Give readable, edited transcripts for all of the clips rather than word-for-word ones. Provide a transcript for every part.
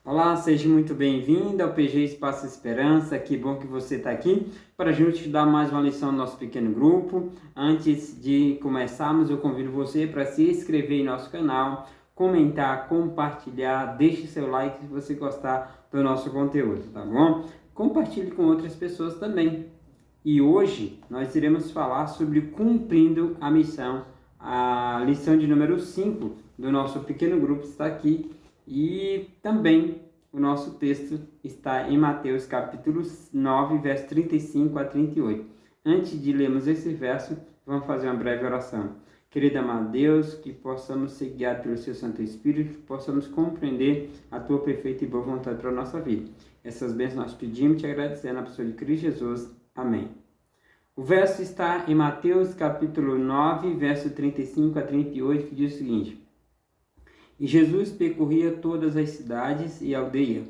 Olá, seja muito bem-vindo ao PG Espaço Esperança. Que bom que você está aqui para a gente dar mais uma lição no nosso pequeno grupo. Antes de começarmos, eu convido você para se inscrever em nosso canal, comentar, compartilhar, deixe seu like se você gostar do nosso conteúdo, tá bom? Compartilhe com outras pessoas também. E hoje nós iremos falar sobre cumprindo a missão. A lição de número 5 do nosso pequeno grupo está aqui. E também o nosso texto está em Mateus capítulo 9, verso 35 a 38. Antes de lermos esse verso, vamos fazer uma breve oração. Querido amado Deus, que possamos ser guiados pelo Seu Santo Espírito, que possamos compreender a Tua perfeita e boa vontade para a nossa vida. Essas bênçãos nós pedimos e te agradecendo na pessoa de Cristo Jesus. Amém. O verso está em Mateus capítulo 9, verso 35 a 38, que diz o seguinte: E Jesus percorria todas as cidades e aldeias,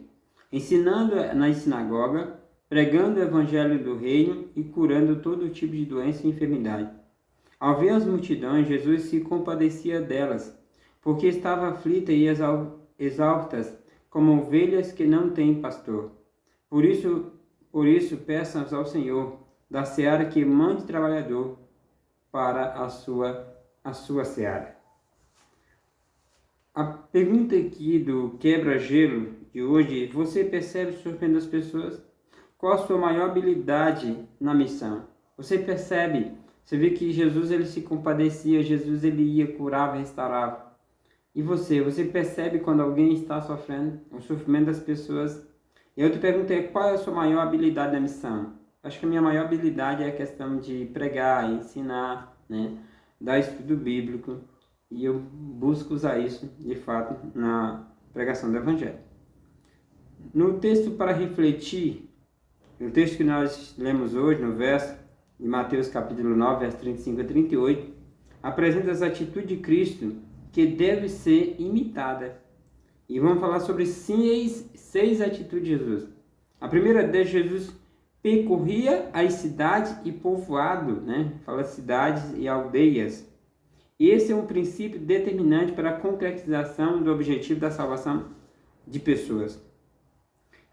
ensinando na sinagoga, pregando o evangelho do reino e curando todo tipo de doença e enfermidade. Ao ver as multidões, Jesus se compadecia delas, porque estavam aflitas e exaustas, como ovelhas que não têm pastor. Por isso peçamos ao Senhor da seara que mande trabalhador para a sua seara. A pergunta aqui do quebra-gelo de hoje: você percebe o sofrimento das pessoas? Qual a sua maior habilidade na missão? Você percebe? Você vê que Jesus ele se compadecia, Jesus ele ia, curava, restaurava. E você percebe quando alguém está sofrendo, o sofrimento das pessoas? E a outra pergunta é: qual é a sua maior habilidade na missão? Acho que a minha maior habilidade é a questão de pregar, ensinar, né? Dar estudo bíblico. E eu busco usar isso, de fato, na pregação do Evangelho. No texto para refletir, no texto que nós lemos hoje, no verso de Mateus capítulo 9, verso 35 a 38, apresenta as atitudes de Cristo que deve ser imitada. E vamos falar sobre seis atitudes de Jesus. A primeira delas, Jesus percorria as cidades e povoado, né? Fala cidades e aldeias. Esse é um princípio determinante para a concretização do objetivo da salvação de pessoas.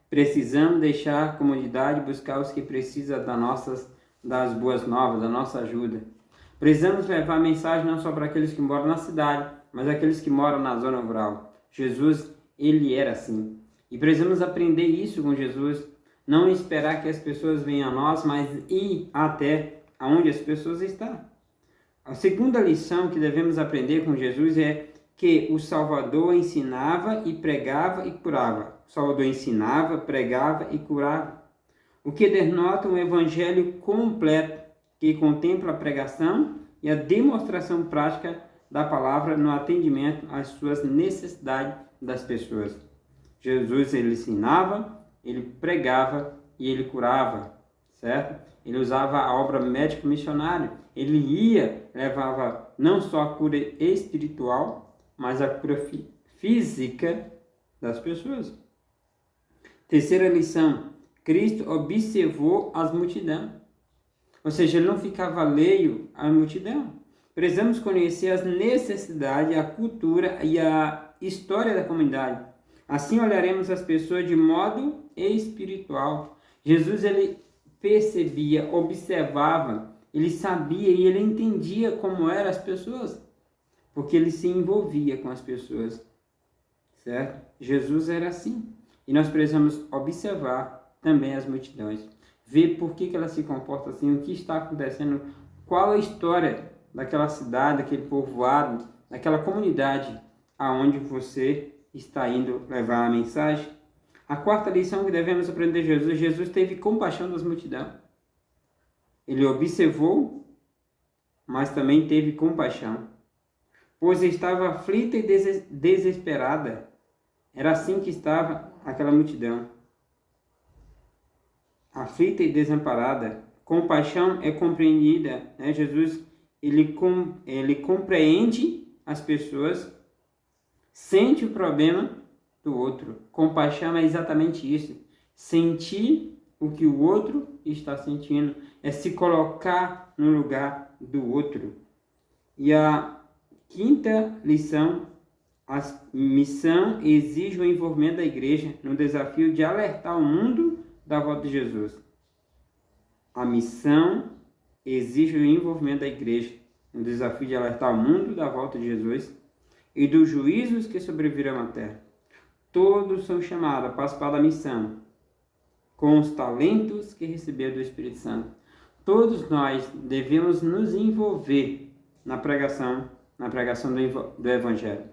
Precisamos deixar a comunidade buscar os que precisam das boas novas, da nossa ajuda. Precisamos levar a mensagem não só para aqueles que moram na cidade, mas aqueles que moram na zona rural. Jesus, ele era assim. E precisamos aprender isso com Jesus. Não esperar que as pessoas venham a nós, mas ir até onde as pessoas estão. A segunda lição que devemos aprender com Jesus é que o Salvador ensinava e pregava e curava. O Salvador ensinava, pregava e curava. O que denota um evangelho completo, que contempla a pregação e a demonstração prática da palavra no atendimento às suas necessidades das pessoas. Jesus, ele ensinava, ele pregava e ele curava, certo? Ele usava a obra médico-missionária. Ele levava não só a cura espiritual, mas a cura física das pessoas. Terceira lição: Cristo observou as multidões. Ou seja, ele não ficava alheio à multidão. Precisamos conhecer as necessidades, a cultura e a história da comunidade. Assim olharemos as pessoas de modo espiritual. Jesus, ele percebia, observava, ele sabia e ele entendia como eram as pessoas, porque ele se envolvia com as pessoas, certo? Jesus era assim. E nós precisamos observar também as multidões, ver por que elas se comportam assim, o que está acontecendo, qual a história daquela cidade, daquele povoado, daquela comunidade aonde você está indo levar a mensagem. A quarta lição que devemos aprender de Jesus: Jesus teve compaixão das multidões. Ele observou, mas também teve compaixão, pois estava aflita e desesperada. Era assim que estava aquela multidão, aflita e desamparada. Compaixão é compreendida, né? Jesus, ele compreende as pessoas, sente o problema do outro. Compaixão é exatamente isso: sentir o que o outro está sentindo, é se colocar no lugar do outro. E a quinta lição: A missão exige o envolvimento da igreja no desafio de alertar o mundo da volta de Jesus. A missão exige o envolvimento da igreja no desafio de alertar o mundo da volta de Jesus e dos juízos que sobrevirão à terra. Todos são chamados a participar da missão com os talentos que receberam do Espírito Santo. Todos nós devemos nos envolver na pregação do Evangelho.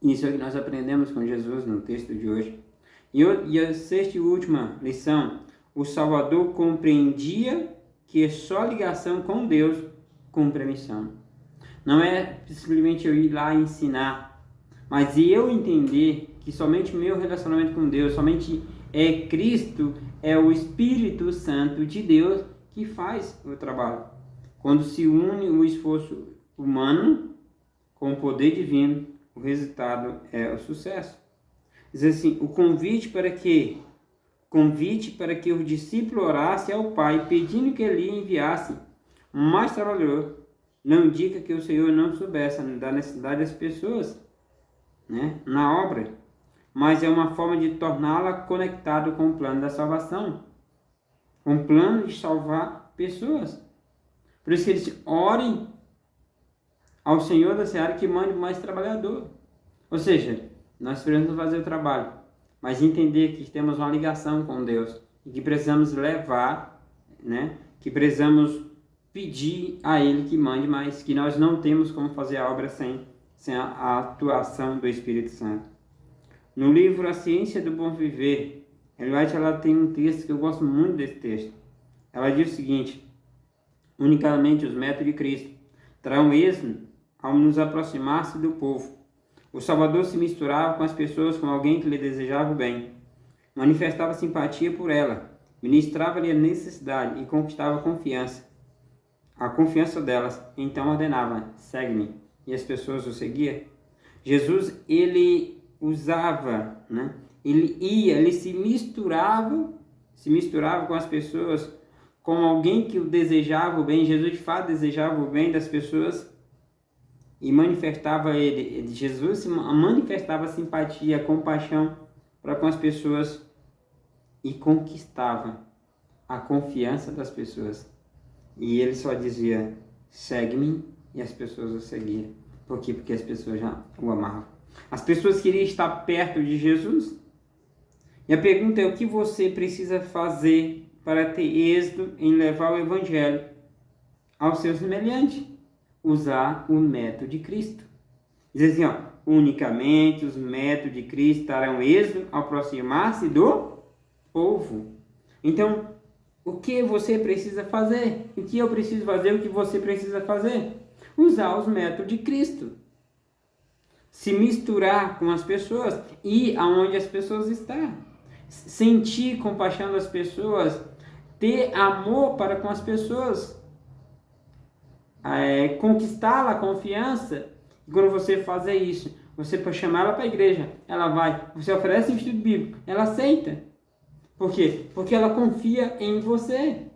Isso é o que nós aprendemos com Jesus no texto de hoje. E a sexta e última lição, o Salvador compreendia que só ligação com Deus cumpre a missão. Não é simplesmente eu ir lá ensinar, mas eu entender que somente meu relacionamento com Deus, somente é Cristo, é o Espírito Santo de Deus que faz o trabalho. Quando se une o esforço humano com o poder divino, o resultado é o sucesso. Diz assim, o convite para que o discípulo orasse ao Pai, pedindo que ele enviasse mais trabalhador, não indica que o Senhor não soubesse da necessidade das pessoas, né, na obra, mas é uma forma de torná-la conectada com o plano da salvação, com o plano de salvar pessoas. Por isso que eles orem ao Senhor da Seara que mande mais trabalhador. Ou seja, nós precisamos fazer o trabalho, mas entender que temos uma ligação com Deus e que precisamos levar, né? Que precisamos pedir a Ele que mande mais, que nós não temos como fazer a obra sem a atuação do Espírito Santo. No livro A Ciência do Bom Viver, Ellen White, ela tem um texto que eu gosto muito desse texto. Ela diz o seguinte: unicamente os métodos de Cristo trarão êxito ao nos aproximar-se do povo. O Salvador se misturava com as pessoas como alguém que lhe desejava o bem, manifestava simpatia por ela, ministrava-lhe a necessidade e conquistava a confiança delas. Então ordenava: segue-me, e as pessoas o seguiam. Jesus, ele usava, né? Ele se misturava com as pessoas como alguém que o desejava o bem. Jesus de fato desejava o bem das pessoas e Jesus manifestava simpatia, compaixão para com as pessoas e conquistava a confiança das pessoas. E ele só dizia: segue-me, e as pessoas o seguiam. Por quê? Porque as pessoas já o amavam. As pessoas queriam estar perto de Jesus. E a pergunta é: o que você precisa fazer para ter êxito em levar o Evangelho ao seu semelhante? Usar o método de Cristo. Diz assim, unicamente os métodos de Cristo darão êxito ao aproximar-se do povo. Então, o que você precisa fazer? O que eu preciso fazer? O que você precisa fazer? Usar os métodos de Cristo. Se misturar com as pessoas, ir aonde as pessoas estão. Sentir compaixão das pessoas, ter amor para com as pessoas, conquistar a confiança. E quando você fazer isso, você pode chamar ela para a igreja, ela vai. Você oferece um estudo bíblico, ela aceita. Por quê? Porque ela confia em você.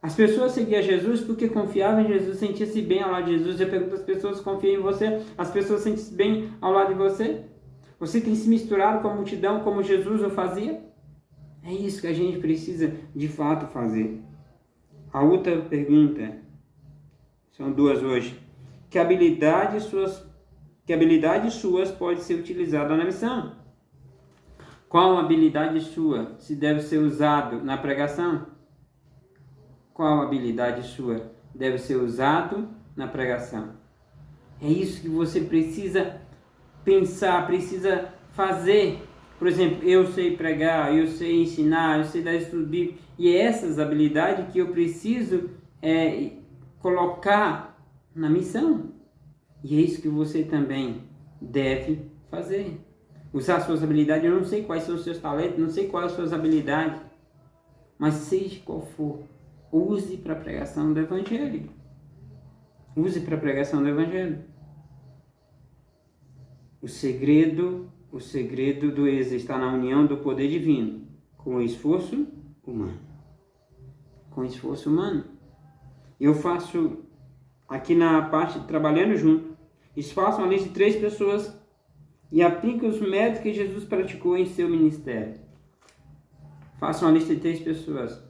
As pessoas seguiam Jesus porque confiavam em Jesus, sentiam-se bem ao lado de Jesus. Eu pergunto: as pessoas confiam em você? As pessoas sentem-se bem ao lado de você? Você tem se misturado com a multidão como Jesus o fazia? É isso que a gente precisa de fato fazer. A outra pergunta, são duas hoje: que habilidades suas pode ser utilizada na missão? Qual habilidade sua se deve ser usado na pregação? Qual habilidade sua deve ser usado na pregação? É isso que você precisa pensar, precisa fazer. Por exemplo, eu sei pregar, eu sei ensinar, eu sei dar estudo bíblico, e é essas habilidades que eu preciso colocar na missão. E é isso que você também deve fazer. Usar suas habilidades. Eu não sei quais são os seus talentos, não sei quais são as suas habilidades, mas seja qual for, use para a pregação do Evangelho. Use para a pregação do Evangelho. O segredo do êxito está na união do poder divino com o esforço humano. Com o esforço humano. Eu faço aqui na parte trabalhando junto. Faça uma lista de 3 pessoas e aplique os métodos que Jesus praticou em seu ministério. Faça uma lista de 3 pessoas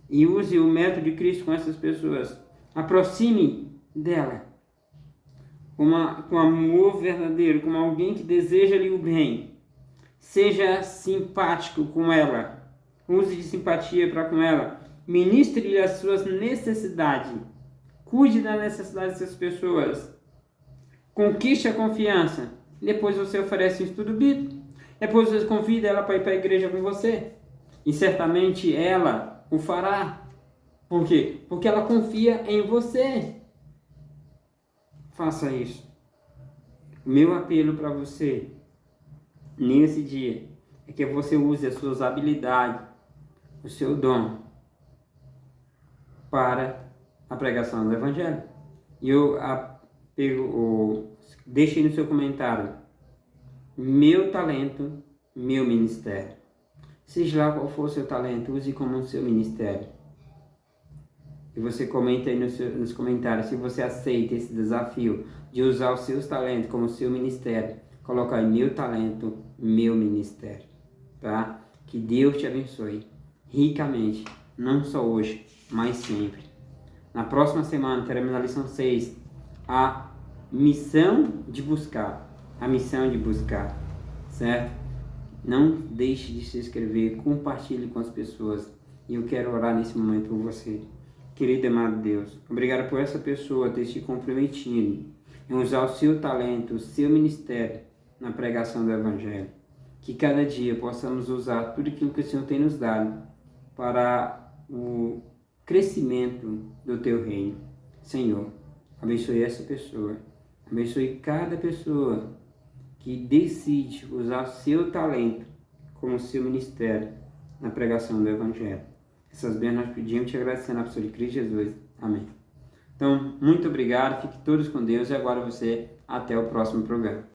e use o método de Cristo com essas pessoas. Aproxime dela com amor verdadeiro, como alguém que deseja-lhe o bem. Seja simpático com ela. Use de simpatia para com ela. Ministre-lhe as suas necessidades. Cuide da necessidade dessas pessoas. Conquiste a confiança. Depois você oferece um estudo bíblico. Depois você convida ela para ir para a igreja com você. E certamente ela o fará. Por quê? Porque ela confia em você. Faça isso. O meu apelo para você nesse dia é que você use as suas habilidades, o seu dom para a pregação do Evangelho. E deixe aí no seu comentário: meu talento, meu ministério. Seja lá qual for o seu talento, use como o seu ministério. E você comenta aí nos comentários se você aceita esse desafio de usar os seus talentos como seu ministério. Coloca aí: meu talento, meu ministério. Tá? Que Deus te abençoe ricamente, não só hoje, mas sempre. Na próxima semana teremos na lição 6 a missão de buscar. A missão de buscar, certo? Não deixe de se inscrever, compartilhe com as pessoas. E eu quero orar nesse momento por você. Querido e amado Deus, obrigado por essa pessoa ter se comprometido em usar o seu talento, o seu ministério na pregação do Evangelho. Que cada dia possamos usar tudo aquilo que o Senhor tem nos dado para o crescimento do Teu reino. Senhor, abençoe essa pessoa, abençoe cada pessoa que decide usar o seu talento como seu ministério na pregação do Evangelho. Essas bênçãos nós pedimos te agradecendo na pessoa de Cristo Jesus. Amém. Então, muito obrigado, fiquem todos com Deus e agora você até o próximo programa.